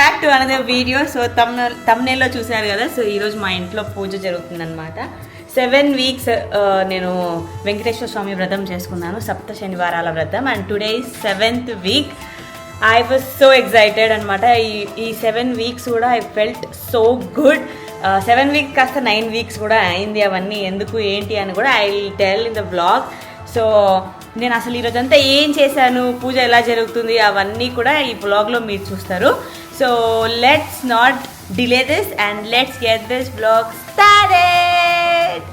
Back to another video. So తమ్నేల్లో చూసారు కదా. సో ఈరోజు మా ఇంట్లో పూజ జరుగుతుందన్నమాట. 7 వీక్స్ నేను వెంకటేశ్వర స్వామి వ్రతం చేసుకున్నాను, సప్త శనివారాల వ్రతం. And today is 7th week. I was so excited అనమాట. ఈ 7 వీక్స్ కూడా I felt so good. 7 weeks కాస్త 9 వీక్స్ కూడా అయింది. అవన్నీ ఎందుకు ఏంటి అని కూడా I will tell in the vlog. So నేను అసలు ఈరోజంతా ఏం చేశాను, పూజ ఎలా జరుగుతుంది, అవన్నీ కూడా ఈ వ్లాగ్లో మీరు చూస్తారు. So let's not delay this and let's get this vlog started.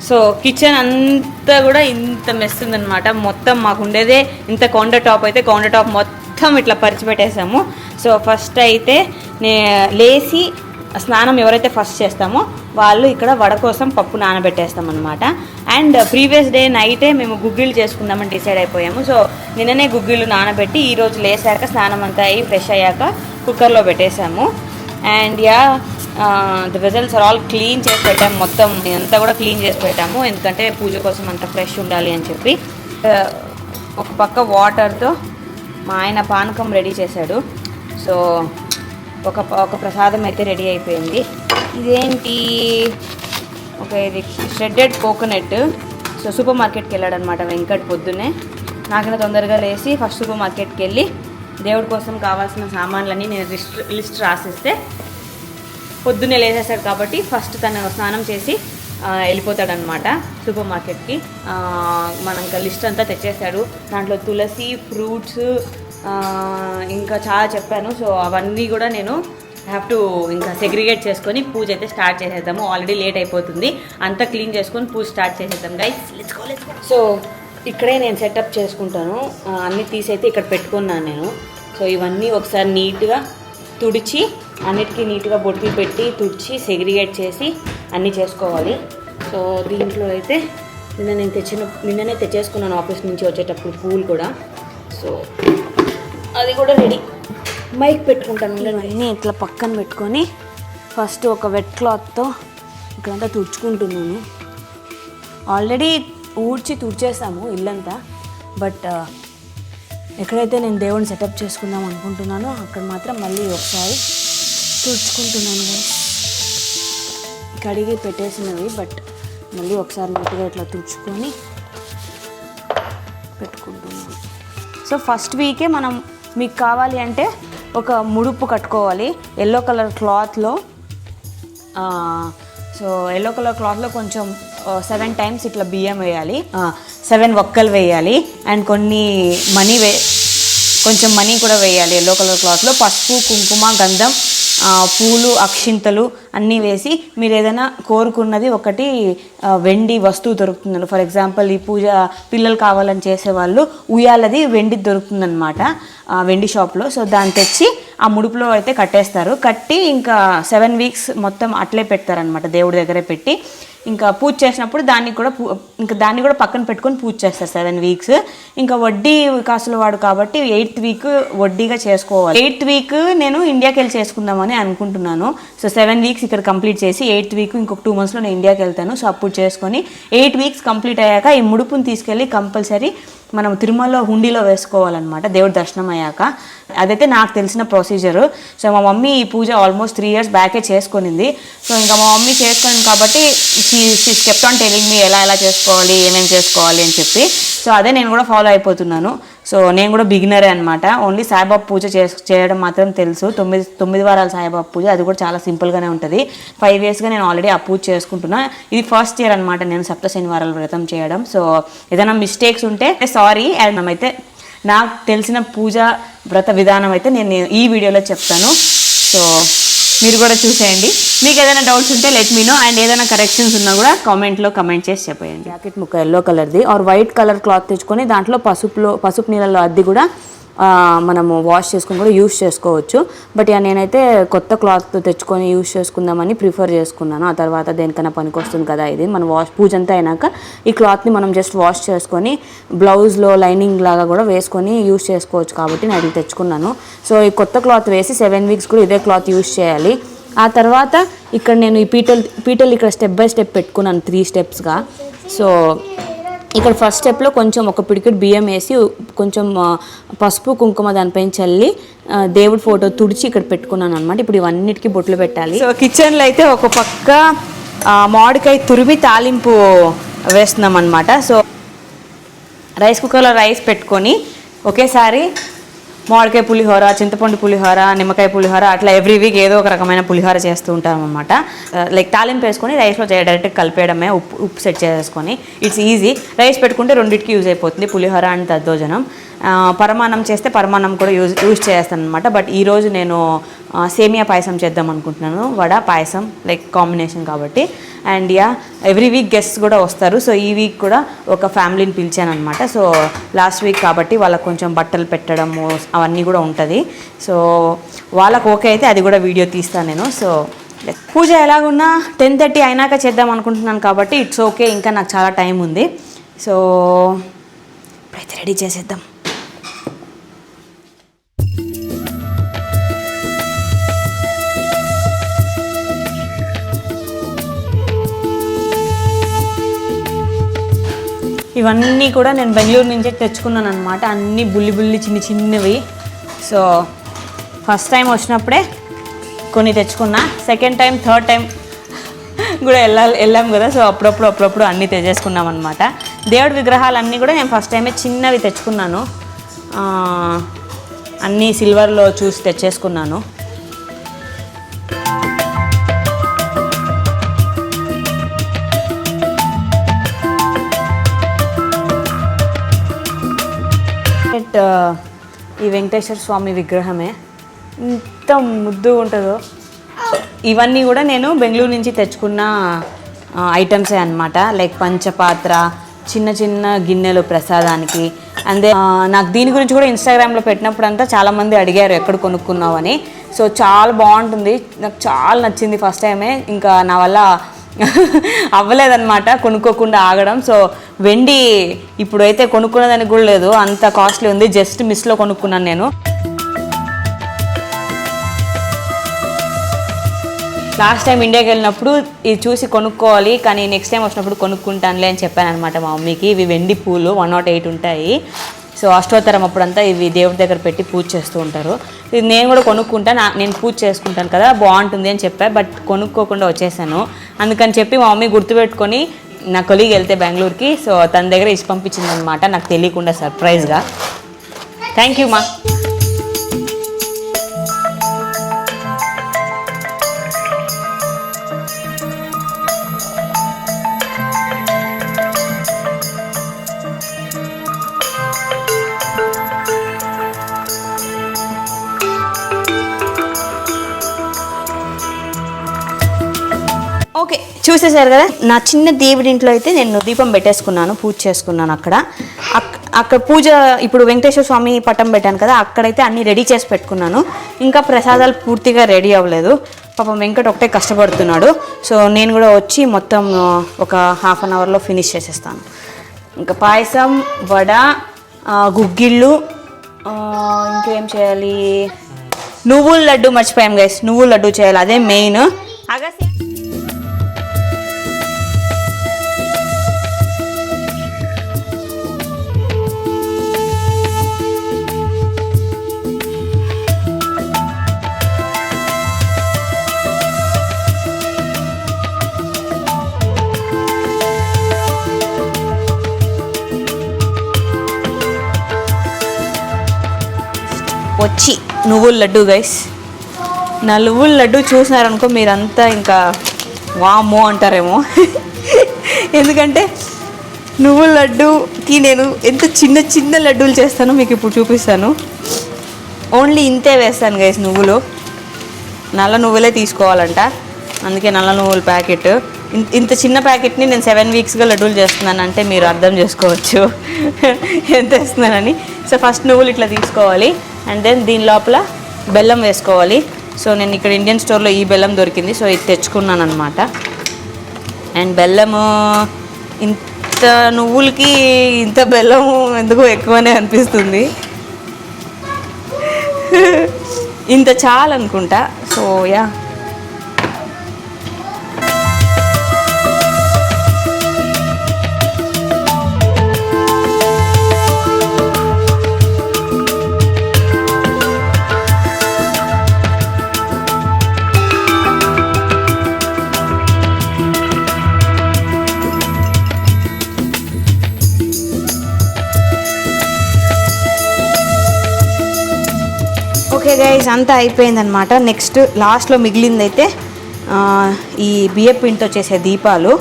So kitchen అంతా కూడా ఇంత మెస్ ఉందన్నమాట. మొత్తం మాకు ఉండేదే ఇంత కౌంటర్ టాప్. అయితే కౌంటర్ టాప్ మొత్తం ఇట్లా పరిచిపెట్టేసాము. సో ఫస్ట్ అయితే లేచి స్నానం ఎవరైతే ఫస్ట్ చేస్తామో వాళ్ళు ఇక్కడ వడ కోసం పప్పు నానబెట్టేస్తాం అనమాట. అండ్ ప్రీవియస్ డే నైటే మేము గుగ్గిళ్ళు చేసుకుందామని డిసైడ్ అయిపోయాము. సో నిన్ననే గుగ్గిళ్ళు నానబెట్టి ఈరోజు లేసాక స్నానం అంతా అయ్యి ఫ్రెష్ అయ్యాక కుక్కర్లో పెట్టేసాము. And the vessels are all clean చేసి పెట్టాము. మొత్తం అంతా కూడా క్లీన్ చేసి పెట్టాము, ఎందుకంటే పూజ కోసం అంత ఫ్రెష్ ఉండాలి అని చెప్పి. ఒక పక్క వాటర్తో మా ఆయన పానకం రెడీ చేశాడు. సో ఒక ప్రసాదం అయితే రెడీ అయిపోయింది. ఇదేంటి, ఇది షెడ్డెడ్ కోకోనట్. సో సూపర్ మార్కెట్కి వెళ్ళాడనమాట వెంకట్ పొద్దున్నే. నాకైనా తొందరగా లేచి ఫస్ట్ సూపర్ మార్కెట్కి వెళ్ళి దేవుడి కోసం కావాల్సిన సామాన్లన్నీ నేను లిస్ట్ రాసిస్తే పొద్దున్నే లేచేస్తాడు కాబట్టి ఫస్ట్ తను స్నానం చేసి వెళ్ళిపోతాడనమాట సూపర్ మార్కెట్కి. మనం ఇంకా లిస్ట్ అంతా తెచ్చేస్తాడు. దాంట్లో తులసి, ఫ్రూట్స్, ఇంకా చాలా చెప్పాను. సో అవన్నీ కూడా నేను హ్యావ్ టు ఇంకా సెగ్రిగేట్ చేసుకొని పూజ అయితే స్టార్ట్ చేసేద్దాము. ఆల్రెడీ లేట్ అయిపోతుంది. అంతా క్లీన్ చేసుకొని పూజ స్టార్ట్ చేసేద్దాం గైస్. Let's go. సో ఇక్కడే నేను సెటప్ చేసుకుంటాను. అన్నీ తీసైతే ఇక్కడ పెట్టుకున్నాను నేను. సో ఇవన్నీ ఒకసారి నీట్గా తుడిచి అన్నిటికీ నీట్గా బొట్టి పెట్టి తుడిచి సెగ్రిగేట్ చేసి అన్నీ చేసుకోవాలి. సో దీంట్లో అయితే నిన్ననే తెచ్చేసుకున్నాను ఆఫీస్ నుంచి వచ్చేటప్పుడు పూలు కూడా. సో అది కూడా రెడీ. మైక్ పెట్టుకుంటాను. ఇవన్నీ ఇట్లా పక్కన పెట్టుకొని ఫస్ట్ ఒక వెట్ క్లాత్తో ఇక్కడంతా తుడుచుకుంటున్నాను. ఆల్రెడీ తుడిచేసాము ఇల్లంతా. బట్ ఎక్కడైతే నేను దేవుడిని సెటప్ చేసుకుందాం అనుకుంటున్నానో అక్కడ మాత్రం మళ్ళీ ఒకసారి తుడుచుకుంటున్నాను. కడిగి పెట్టేసినవి బట్ మళ్ళీ ఒకసారి నీట్గా ఇట్లా తుడుచుకొని పెట్టుకుంటున్నాను. సో ఫస్ట్ వీకే మనం మీకు కావాలి అంటే ఒక ముడుపు కట్టుకోవాలి ఎల్లో కలర్ క్లాత్లో. సో ఎల్లో కలర్ క్లాత్లో కొంచెం 7 times ఇట్లా బియ్యం వేయాలి, 7 వక్కలు వేయాలి. అండ్ కొంచెం మనీ కూడా వేయాలి ఎల్లో కలర్ క్లాత్లో. పసుపు, కుంకుమ, గంధం, పూలు, అక్షింతలు అన్నీ వేసి మీరు ఏదైనా కోరుకున్నది ఒకటి వెండి వస్తువు దొరుకుతుంది. ఫర్ ఎగ్జాంపుల్ ఈ పూజ పిల్లలు కావాలని చేసేవాళ్ళు ఉయ్యాలది వెండి దొరుకుతుందన్నమాట వెండి షాప్లో. సో దాన్ని తెచ్చి ఆ ముడుపులో అయితే కట్టేస్తారు. కట్టి ఇంకా 7 వీక్స్ మొత్తం అట్లే పెడతారనమాట దేవుడి దగ్గరే పెట్టి. ఇంకా పూజ చేసినప్పుడు దాన్ని కూడా పక్కన పెట్టుకొని పూజ చేస్తారు 7 వీక్స్. ఇంకా వడ్డీ కాసుల వాడు కాబట్టి 8th వీక్ వడ్డీగా చేసుకోవాలి. 8th వీక్ నేను ఇండియాకి వెళ్ళి చేసుకుందామని అనుకుంటున్నాను. సో 7 వీక్స్ ఇక్కడ కంప్లీట్ చేసి 8th వీక్ ఇంకొక 2 monthsలో నేను ఇండియాకి వెళ్తాను. సో అప్పుడు చేసుకొని 8 వీక్స్ కంప్లీట్ అయ్యాక ఈ ముడుపుని తీసుకెళ్ళి కంపల్సరీ మనం తిరుమలలో హుండీలో వేసుకోవాలన్నమాట దేవుడి దర్శనం అయ్యాక. అదైతే నాకు తెలిసిన ప్రొసీజరు. సో మా మమ్మీ ఈ పూజ ఆల్మోస్ట్ 3 years బ్యాకే చేసుకునింది. సో ఇంకా మా మమ్మీ చేసుకునింది కాబట్టి she kept on telling me ఎలా చేసుకోవాలి, ఏమేమి చేసుకోవాలి అని చెప్పి. సో అదే నేను కూడా ఫాలో అయిపోతున్నాను. సో నేను కూడా బిగినరే అనమాట. ఓన్లీ సాయిబాబా పూజ చేయడం మాత్రం తెలుసు. 9 వారాల సాయిబాబా పూజ, అది కూడా చాలా సింపుల్గానే ఉంటుంది. 5 yearsగా నేను ఆల్రెడీ ఆ పూజ చేసుకుంటున్నా. ఇది ఫస్ట్ ఇయర్ అనమాట నేను సప్త శనివారాల వ్రతం చేయడం. సో ఏదైనా మిస్టేక్స్ ఉంటే సారీ. అండ్ అయితే నాకు తెలిసిన పూజ వ్రత విధానం అయితే నేను ఈ వీడియోలో చెప్తాను. సో మీరు కూడా చూసేయండి. మీకు ఏదైనా డౌట్స్ ఉంటే లెట్ మీ నో. అండ్ ఏదైనా కరెక్షన్స్ ఉన్నా కూడా కామెంట్లో కమెంట్ చేసి చెప్పేయండి. జాకెట్ ముక్క ఎల్లో కలర్ది ఆర్ వైట్ కలర్ క్లాత్ తెచ్చుకొని దాంట్లో పసుపు నీళ్ళలో అద్ది కూడా మనము వాష్ చేసుకొని కూడా యూస్ చేసుకోవచ్చు. బట్ నేనైతే కొత్త క్లాత్ తెచ్చుకొని యూస్ చేసుకుందామని ప్రిఫర్ చేసుకున్నాను. ఆ తర్వాత దేనికైనా పనికి వస్తుంది కదా ఇది. మన పూజ అంతా అయినాక ఈ క్లాత్ని మనం జస్ట్ వాష్ చేసుకొని బ్లౌజ్లో లైనింగ్ లాగా కూడా వేసుకొని యూస్ చేసుకోవచ్చు కాబట్టి నేను అది తెచ్చుకున్నాను. సో ఈ కొత్త క్లాత్ వేసి 7 వీక్స్ కూడా ఇదే క్లాత్ యూస్ చేయాలి. ఆ తర్వాత ఇక్కడ నేను ఈ పీటలు ఇక్కడ స్టెప్ బై స్టెప్ పెట్టుకున్నాను 3 steps. సో ఇక్కడ ఫస్ట్ స్టెప్లో కొంచెం ఒక పిడికెడు బియ్యం వేసి కొంచెం పసుపు కుంకుమ దానిపైన చల్లి దేవుడి ఫోటో తుడిచి ఇక్కడ పెట్టుకున్నాను అనమాట. ఇప్పుడు ఇవన్నిటికీ బొట్లు పెట్టాలి. సో కిచెన్లో అయితే ఒక పక్క మామిడికాయ తురిమి తాలింపు వేస్తున్నాం అనమాట. సో రైస్ కుక్కర్లో రైస్ పెట్టుకొని ఒకేసారి మామిడికాయ పులిహోర, చింతపండు పులిహోర, నిమ్మకాయ పులిహోర అట్లా ఎవ్రీ వీక్ ఏదో ఒక రకమైన పులిహోర చేస్తూ ఉంటాం అనమాట. లైక్ తాలింపు వేసుకొని రైస్లో డైరెక్ట్గా కలిపేయడమే, ఉప్పు సెట్ చేసుకొని. It's easy. రైస్ పెట్టుకుంటే రెండింటికి యూజ్ అయిపోతుంది, పులిహోర అండ్ దద్దోజనం. పరమాన్నం చేస్తే పరమాన్నం కూడా యూజ్ చేస్తాను అనమాట. బట్ ఈరోజు నేను సేమియా పాయసం చేద్దాం అనుకుంటున్నాను. వడ పాయసం లైక్ కాంబినేషన్ కాబట్టి. అండ్ ఎవ్రీ వీక్ గెస్ట్స్ కూడా వస్తారు. సో ఈ వీక్ కూడా ఒక ఫ్యామిలీని పిలిచాను అనమాట. సో లాస్ట్ వీక్ కాబట్టి వాళ్ళకు కొంచెం బట్టలు పెట్టడము అవన్నీ కూడా ఉంటుంది. సో వాళ్ళకు ఓకే అయితే అది కూడా వీడియో తీస్తాను నేను. సో పూజ ఎలాగున్నా 10:30 అయినాక చేద్దాం అనుకుంటున్నాను కాబట్టి ఇట్స్ ఓకే, ఇంకా నాకు చాలా టైం ఉంది. సో ఇప్పుడైతే రెడీ చేసేద్దాం. ఇవన్నీ కూడా నేను బెంగళూరు నుంచే తెచ్చుకున్నాను అనమాట. అన్నీ బుల్లి చిన్నవి. సో ఫస్ట్ టైం వచ్చినప్పుడే కొన్ని తెచ్చుకున్నా. సెకండ్ టైం, థర్డ్ టైం కూడా వెళ్ళాం కదా. సో అప్పుడప్పుడు అన్నీ తెచ్చేసుకున్నాం అనమాట. దేవుడి విగ్రహాలు అన్నీ కూడా నేను ఫస్ట్ టైమే చిన్నవి తెచ్చుకున్నాను. అన్నీ సిల్వర్లో చూసి తెచ్చేసుకున్నాను. ఈ వెంకటేశ్వర స్వామి విగ్రహమే ఇంత ముద్దుగా ఉంటుందో. ఇవన్నీ కూడా నేను బెంగళూరు నుంచి తెచ్చుకున్న ఐటమ్సే అనమాట. లైక్ పంచపాత్ర, చిన్న గిన్నెలు ప్రసాదానికి. అందే నాకు దీని గురించి కూడా ఇన్స్టాగ్రామ్లో పెట్టినప్పుడు అంతా చాలామంది అడిగారు ఎక్కడ కొనుక్కున్నావు అని. సో చాలా బాగుంటుంది, నాకు చాలా నచ్చింది ఫస్ట్ టైమే. ఇంకా నా వల్ల అవ్వలేదన్నమాట కొనుక్కోకుండా ఆగడం. సో వెండి ఇప్పుడైతే కొనుక్కునేదానికి కూడా లేదు, అంత కాస్ట్లీ ఉంది. జస్ట్ మిస్లో కొనుక్కున్నాను నేను. లాస్ట్ టైం ఇండియాకి వెళ్ళినప్పుడు ఇది చూసి కొనుక్కోవాలి, కానీ నెక్స్ట్ టైం వచ్చినప్పుడు కొనుక్కుంటానులే అని చెప్పాను అనమాట మా మమ్మీకి. ఇవి వెండి పూలు 108 ఉంటాయి. సో అష్టోత్తరం అప్పుడంతా ఇవి దేవుడి దగ్గర పెట్టి పూజ చేస్తూ ఉంటారు. ఇది నేను కూడా కొనుక్కుంటాను, నేను పూజ చేసుకుంటాను కదా, బాగుంటుంది అని చెప్పా. బట్ కొనుక్కోకుండా వచ్చేసాను. అందుకని చెప్పి మా మమ్మీ గుర్తుపెట్టుకొని నా కొలీగ్ వెళ్తే బెంగళూరుకి, సో తన దగ్గర ఇచ్చి పంపించింది అనమాట, నాకు తెలియకుండా సర్ప్రైజ్గా. థ్యాంక్ యూ మా. ఓకే, చూసేసారు కదా నా చిన్న దేవుడి ఇంట్లో అయితే నేను దీపం పెట్టేసుకున్నాను, పూజ చేసుకున్నాను. అక్కడ పూజ ఇప్పుడు వెంకటేశ్వర స్వామి పటం పెట్టాను కదా, అక్కడైతే అన్నీ రెడీ చేసి పెట్టుకున్నాను. ఇంకా ప్రసాదాలు పూర్తిగా రెడీ అవ్వలేదు. పాపం వెంకట ఒకటే కష్టపడుతున్నాడు. సో నేను కూడా వచ్చి మొత్తం ఒక హాఫ్ అన్ అవర్లో ఫినిష్ చేసేస్తాను. ఇంకా పాయసం, వడ, గుగ్గిళ్ళు, ఇంకేం చేయాలి, నువ్వుల లడ్డు మర్చిపోయాం గైస్. నువ్వుల లడ్డు చేయాలి, అదే మెయిన్. అగస్త్య వచ్చి నువ్వుల లడ్డు గైస్. నా నువ్వుల లడ్డు చూసినారనుకో మీరంతా ఇంకా వామ్మో అంటారేమో. ఎందుకంటే నువ్వుల లడ్డుకి నేను ఎంత చిన్న లడ్డూలు చేస్తానో మీకు ఇప్పుడు చూపిస్తాను. ఓన్లీ ఇంతే వేస్తాను గైస్ నువ్వులు. నల్ల నువ్వులే తీసుకోవాలంట, అందుకే నల్ల నువ్వుల ప్యాకెట్. ఇంత చిన్న ప్యాకెట్ని నేను 7 వీక్స్గా లడ్డూలు చేస్తున్నాను అంటే మీరు అర్థం చేసుకోవచ్చు ఎంత వేస్తున్నానని. సో ఫస్ట్ నువ్వులు ఇట్లా తీసుకోవాలి, అండ్ దెన్ దీని లోపల బెల్లం వేసుకోవాలి. సో నేను ఇక్కడ ఇండియన్ స్టోర్లో ఈ బెల్లం దొరికింది, సో ఇది తెచ్చుకున్నాను అనమాట. అండ్ బెల్లము ఇంత నువ్వులకి ఇంత బెల్లము ఎందుకో ఎక్కువనే అనిపిస్తుంది. ఇంత చాలనుకుంటా. సో యా, గైస్ అంతా అయిపోయిందనమాట. నెక్స్ట్ లాస్ట్లో మిగిలిందైతే ఈ బియ్యం పిండితో చేసే దీపాలు.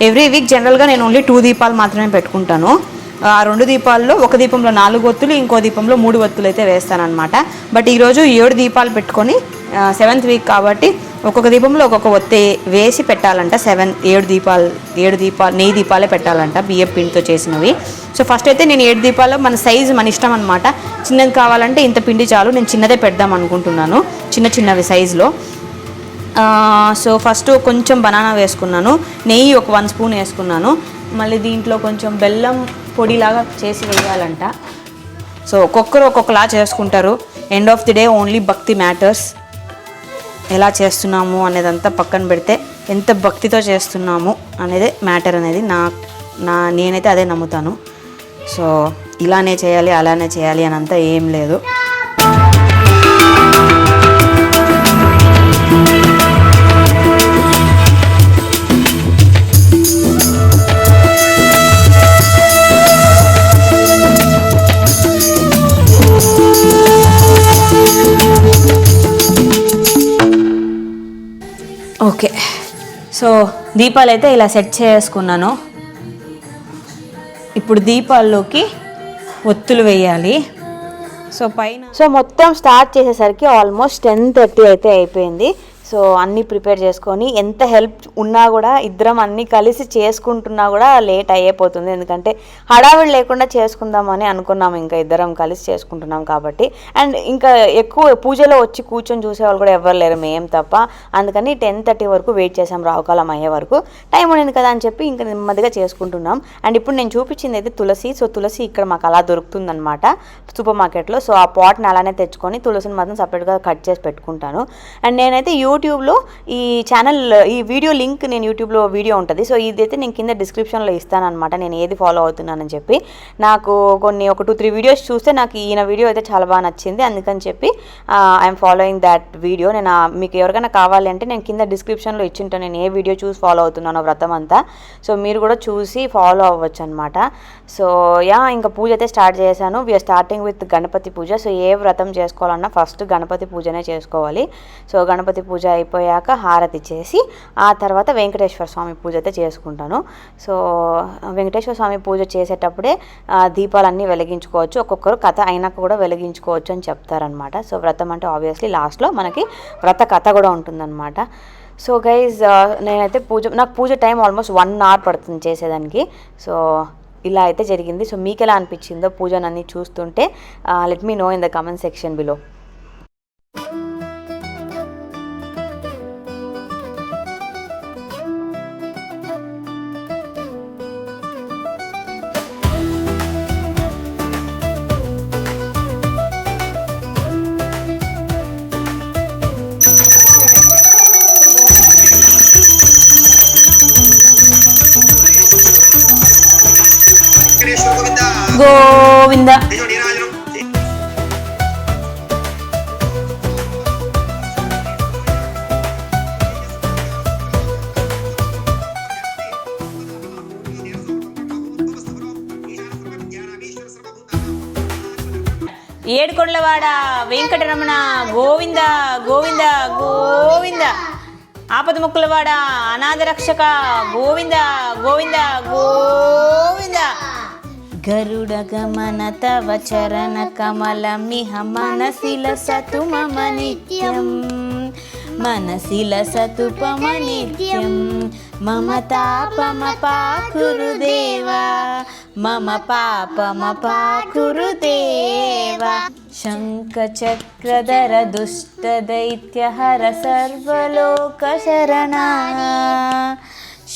ఎవ్రీ వీక్ జనరల్గా నేను ఓన్లీ 2 దీపాలు మాత్రమే పెట్టుకుంటాను. ఆ 2 దీపాల్లో ఒక దీపంలో 4 ఒత్తులు, ఇంకో దీపంలో 3 ఒత్తులు అయితే వేస్తానన్నమాట. బట్ ఈరోజు 7 దీపాలు పెట్టుకొని 7th వీక్ కాబట్టి ఒక్కొక్క దీపంలో ఒక్కొక్క ఒత్తి వేసి పెట్టాలంట. 7 దీపాలు నెయ్యి దీపాలే పెట్టాలంట బియ్యం పిండితో చేసినవి. సో ఫస్ట్ అయితే నేను 7 దీపాలు మన సైజు మన ఇష్టం అనమాట. చిన్నది కావాలంటే ఇంత పిండి చాలు, నేను చిన్నదే పెడదాం అనుకుంటున్నాను, చిన్నవి సైజులో. సో ఫస్ట్ కొంచెం బనానా వేసుకున్నాను, నెయ్యి ఒక 1 స్పూన్ వేసుకున్నాను. మళ్ళీ దీంట్లో కొంచెం బెల్లం పొడిలాగా చేసి వేయాలంట. సో ఒక్కొక్కలా చేసుకుంటారు. End of the day only భక్తి మ్యాటర్స్. ఎలా చేస్తున్నాము అనేదంతా పక్కన పెడితే ఎంత భక్తితో చేస్తున్నాము అనేదే మ్యాటర్ అనేది నేనైతే అదే నమ్ముతాను. సో ఇలానే చేయాలి అలానే చేయాలి అని అంతా ఏం లేదు. ఓకే, సో దీపాలు అయితే ఇలా సెట్ చేసుకున్నాను. ఇప్పుడు దీపాల్లోకి ఒత్తులు వేయాలి. సో మొత్తం స్టార్ట్ చేసేసరికి ఆల్మోస్ట్ 10:30 అయితే అయిపోయింది. సో అన్నీ ప్రిపేర్ చేసుకొని ఎంత హెల్ప్ ఉన్నా కూడా ఇద్దరం అన్నీ కలిసి చేసుకుంటున్నా కూడా లేట్ అయిపోతుంది. ఎందుకంటే హడావిడి లేకుండా చేసుకుందామని అనుకున్నాము, ఇంకా ఇద్దరం కలిసి చేసుకుంటున్నాం కాబట్టి. అండ్ ఇంకా ఎక్కువ పూజలో వచ్చి కూర్చొని చూసేవాళ్ళు కూడా ఎవరు లేరు, మేము తప్ప. అందుకని 10:30 వరకు వెయిట్ చేసాం, రావుకాలం అయ్యే వరకు. టైం ఉండింది కదా అని చెప్పి ఇంకా నెమ్మదిగా చేసుకుంటున్నాం. అండ్ ఇప్పుడు నేను చూపించింది అయితే తులసి. సో తులసి ఇక్కడ మాకు అలా దొరుకుతుందన్నమాట సూపర్ మార్కెట్లో. సో ఆ పాట్ని అలానే తెచ్చుకొని తులసిని మాత్రం సపరేట్గా కట్ చేసి పెట్టుకుంటాను. అండ్ నేనైతే యూట్యూబ్లో ఈ ఛానల్ ఈ వీడియో లింక్ నేను యూట్యూబ్లో వీడియో ఉంటుంది. సో ఇదైతే నేను కింద డిస్క్రిప్షన్లో ఇస్తానన్నమాట, నేను ఏది ఫాలో అవుతున్నానని చెప్పి. నాకు ఒక 2-3 వీడియోస్ చూస్తే నాకు ఈయన వీడియో అయితే చాలా బాగా నచ్చింది, అందుకని చెప్పి ఐఎమ్ ఫాలోయింగ్ దాట్ వీడియో. నేను మీకు ఎవరికైనా కావాలి అంటే నేను కింద డిస్క్రిప్షన్లో ఇచ్చింటాను నేను ఏ వీడియో చూసి ఫాలో అవుతున్నానో వ్రతం అంతా. సో మీరు కూడా చూసి ఫాలో అవ్వచ్చు అనమాట. సో ఇంకా పూజ అయితే స్టార్ట్ చేశాను. We're starting with Ganapati puja. So ఏ వ్రతం చేసుకోవాలన్నా ఫస్ట్ గణపతి పూజనే చేసుకోవాలి. సో గణపతి పూజ అయిపోయాక హారతి చేసి ఆ తర్వాత వెంకటేశ్వర స్వామి పూజ అయితే చేసుకుంటాను. సో వెంకటేశ్వర స్వామి పూజ చేసేటప్పుడే దీపాలన్నీ వెలిగించుకోవచ్చు, ఒక్కొక్కరు కథ అయినాక కూడా వెలిగించుకోవచ్చు అని చెప్తారనమాట. సో వ్రతం అంటే ఆబ్వియస్లీ లాస్ట్లో మనకి వ్రత కథ కూడా ఉంటుందన్నమాట. సో గైజ్ నేనైతే నాకు పూజ టైం ఆల్మోస్ట్ 1 hour పడుతుంది చేసేదానికి. సో ఇలా అయితే జరిగింది. సో మీకు ఎలా అనిపించిందో పూజనన్నీ చూస్తుంటే let me know in the comment section below. Govinda ఏడుకొండలవాడ వెంకటరమణ గోవింద గోవింద గోవింద, ఆపద ముక్కులవాడ అనాథ రక్షక గోవింద గోవింద గోవింద. గరుడ గమన తవ చరణ కమలమిహ మనసిల సతు మమ నిత్యం, మనసిల సతు పమ నిత్యం. మమ తాపమ పాకురు దేవా, మమ పాపమ పాకురు దేవా. శంఖ చక్రధర దుష్ట దైత్య హర సర్వలోక శరణ,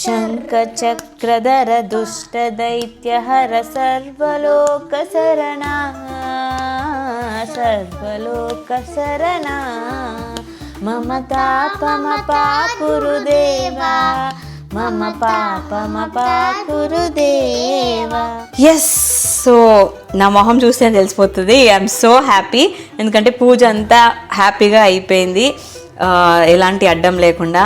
శంఖ చక్రధర దుష్ట దైత్య హర సర్వలోక శరణ, సర్వలోక శరణ. మమ తాపమ పాకురు దేవా, మమ పాపమ పాకురు దేవా. ఎస్, సో నా మొహం చూస్తే తెలిసిపోతుంది ఐఎమ్ సో హ్యాపీ. ఎందుకంటే పూజ అంతా హ్యాపీగా అయిపోయింది, ఎలాంటి అడ్డం లేకుండా.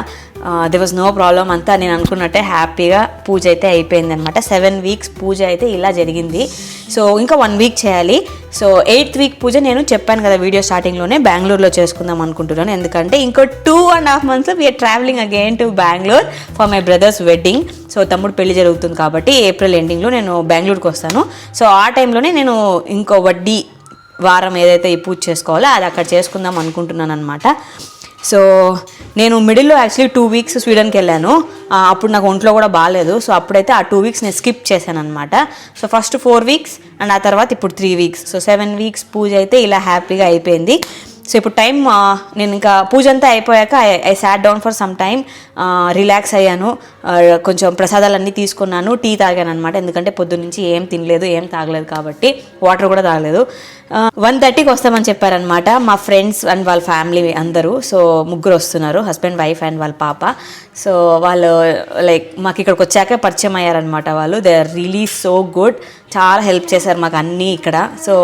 There was no problem. అంతా నేను అనుకున్నట్టే హ్యాపీగా పూజ అయితే అయిపోయింది అనమాట. 7 weeks పూజ అయితే ఇలా జరిగింది. సో ఇంకా 1 week చేయాలి. సో 8th week పూజ నేను చెప్పాను కదా వీడియో స్టార్టింగ్లోనే, బెంగళూరులో చేసుకుందాం అనుకుంటున్నాను. ఎందుకంటే ఇంకో 2.5 months we're travelling again to Bengaluru for my brother's wedding. So తమ్ముడు పెళ్లి జరుగుతుంది కాబట్టి ఏప్రిల్ ఎండింగ్లో నేను బెంగళూరుకి వస్తాను. సో ఆ టైంలోనే నేను ఇంకో వడ్డీ వారం ఏదైతే ఈ పూజ చేసుకోవాలో అది అక్కడ చేసుకుందాం అనుకుంటున్నాను అనమాట. సో నేను మిడిల్లో యాక్చువల్లీ 2 weeks స్వీడన్కి వెళ్ళాను. అప్పుడు నాకు ఒంట్లో కూడా బాగాలేదు. సో అప్పుడైతే ఆ 2 weeks నేను స్కిప్ చేశాను అనమాట. సో ఫస్ట్ 4 weeks అండ్ ఆ తర్వాత ఇప్పుడు 3 weeks. సో 7 weeks పూజ అయితే ఇలా హ్యాపీగా అయిపోయింది. సో ఇప్పుడు టైం నేను ఇంకా పూజ అంతా అయిపోయాక I sat down for some time, relax అయ్యాను, కొంచెం ప్రసాదాలన్నీ తీసుకున్నాను, టీ తాగాను అనమాట. ఎందుకంటే పొద్దున్నుంచి ఏం తినలేదు, ఏం తాగలేదు కాబట్టి, వాటర్ కూడా తాగలేదు. 1:30కి వస్తామని చెప్పారనమాట మా ఫ్రెండ్స్ అండ్ వాళ్ళ ఫ్యామిలీ అందరూ. సో 3 వస్తున్నారు, హస్బెండ్, వైఫ్ అండ్ వాళ్ళ పాప. సో వాళ్ళు లైక్ మాకు ఇక్కడికి వచ్చాక పరిచయం అయ్యారనమాట. వాళ్ళు they are really so good, చాలా హెల్ప్ చేశారు మాకు అన్నీ ఇక్కడ. సో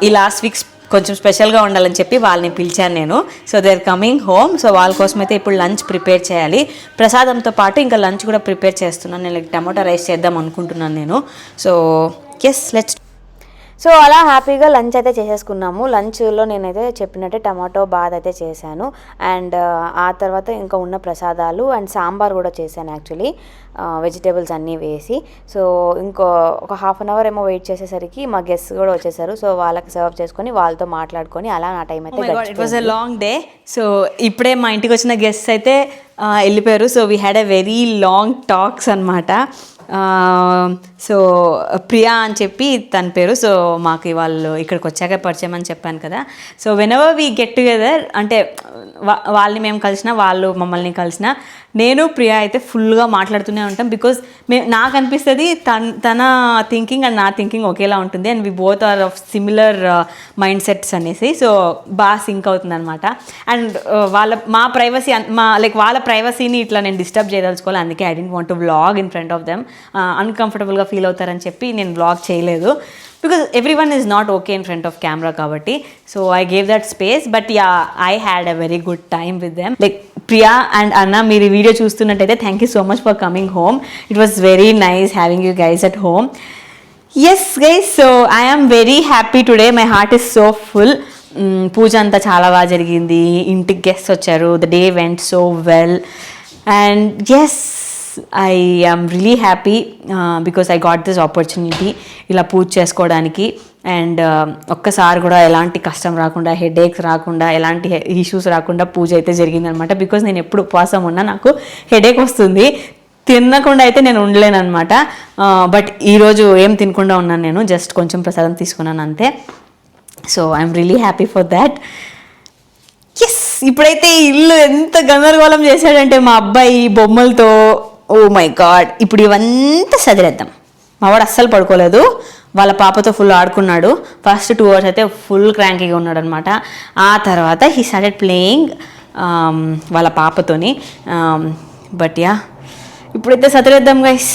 ఈ లాస్ట్ వీక్స్ కొంచెం స్పెషల్గా ఉండాలని చెప్పి వాళ్ళని పిలిచాను నేను. So they are coming home. So వాళ్ళ కోసం అయితే ఇప్పుడు లంచ్ ప్రిపేర్ చేయాలి. ప్రసాదంతో పాటు ఇంకా లంచ్ కూడా ప్రిపేర్ చేస్తున్నాను. నేను టమాటో రైస్ చేద్దాం అనుకుంటున్నాను నేను. So yes, let's. సో అలా హ్యాపీగా లంచ్ అయితే చేసేసుకున్నాము. లంచ్లో నేనైతే చెప్పినట్టే టమాటో బాత్ అయితే చేశాను. అండ్ ఆ తర్వాత ఇంకా ఉన్న ప్రసాదాలు అండ్ సాంబార్ కూడా చేశాను యాక్చువల్లీ, వెజిటేబుల్స్ అన్నీ వేసి. సో ఒక 1/2 hour ఏమో వెయిట్ చేసేసరికి మా గెస్ట్స్ కూడా వచ్చేసారు. సో వాళ్ళకి సర్వ్ చేసుకొని వాళ్ళతో మాట్లాడుకొని అలా నా టైం అయితే it was a long day. So ఇప్పుడే మా ఇంటికి వచ్చిన గెస్ట్స్ అయితే వెళ్ళిపోయారు. So we had a very long talks అనమాట. సో ప్రియా అని చెప్పి తన పేరు. సో మాకు వాళ్ళు ఇక్కడికి వచ్చాక పరిచయం అని చెప్పాను కదా. So whenever we get together, అంటే వాళ్ళని మేము కలిసినా వాళ్ళు మమ్మల్ని కలిసినా, నేను ప్రియా అయితే ఫుల్గా మాట్లాడుతూనే ఉంటాం. బికాజ్ నాకు అనిపిస్తుంది తన థింకింగ్ అండ్ నా థింకింగ్ ఒకేలా ఉంటుంది. And we both are of similar mind sets అనేసి. సో బాగా సింక్ అవుతుంది అనమాట. అండ్ మా ప్రైవసీ, వాళ్ళ ప్రైవసీని ఇట్లా నేను డిస్టర్బ్ చేయదలుచుకోవాలి. అందుకే I don't want to vlog in front of them. అన్కంఫర్టబుల్గా ఫీల్ అవుతారని చెప్పి నేను వ్లాగ్ చేయలేదు. Because everyone is not okay in front of camera కాబట్టి. So I gave that space. But yeah, I had a very good time with them. Like Priya and అన్న, మీరు ఈ video చూస్తున్నట్టయితే thank you so much for coming home. It was very nice having you guys at home. Yes guys, so I am very happy today. My heart is so full. Puja అంతా చాలా బాగా జరిగింది. ఇంటికి guests వచ్చారు. The day went so well. And yes, I am really happy because I got this opportunity ఇలా పూజ చేసుకోవడానికి. And ఒక్కసారి కూడా ఎలాంటి కష్టం రాకుండా, హెడేక్స్ రాకుండా, ఎలాంటి ఇష్యూస్ రాకుండా పూజ అయితే జరిగిందనమాట. బికాస్ నేను ఎప్పుడు ఉపవాసం ఉన్నా నాకు హెడేక్ వస్తుంది, తినకుండా అయితే నేను ఉండలేను అనమాట. బట్ ఈరోజు ఏం తినకుండా ఉన్నాను నేను, జస్ట్ కొంచెం ప్రసాదం తీసుకున్నాను అంతే. So I'm really happy for that. Yes, ఇప్పుడైతే ఇల్లు ఎంత గందరగోళం చేశాడంటే మా అబ్బాయి బొమ్మలతో, ఓ మై గాడ్. ఇప్పుడు ఇవంతా సదిరేద్దాం. మావాడు అస్సలు పడుకోలేదు, వాళ్ళ పాపతో ఫుల్ ఆడుకున్నాడు. ఫస్ట్ 2 hours అయితే ఫుల్ క్రాంకీగా ఉన్నాడు అనమాట. ఆ తర్వాత హీ స్టార్టెడ్ ప్లేయింగ్ వాళ్ళ పాపతోని. బట్ యా, ఇప్పుడైతే సదిరేద్దాం గైస్.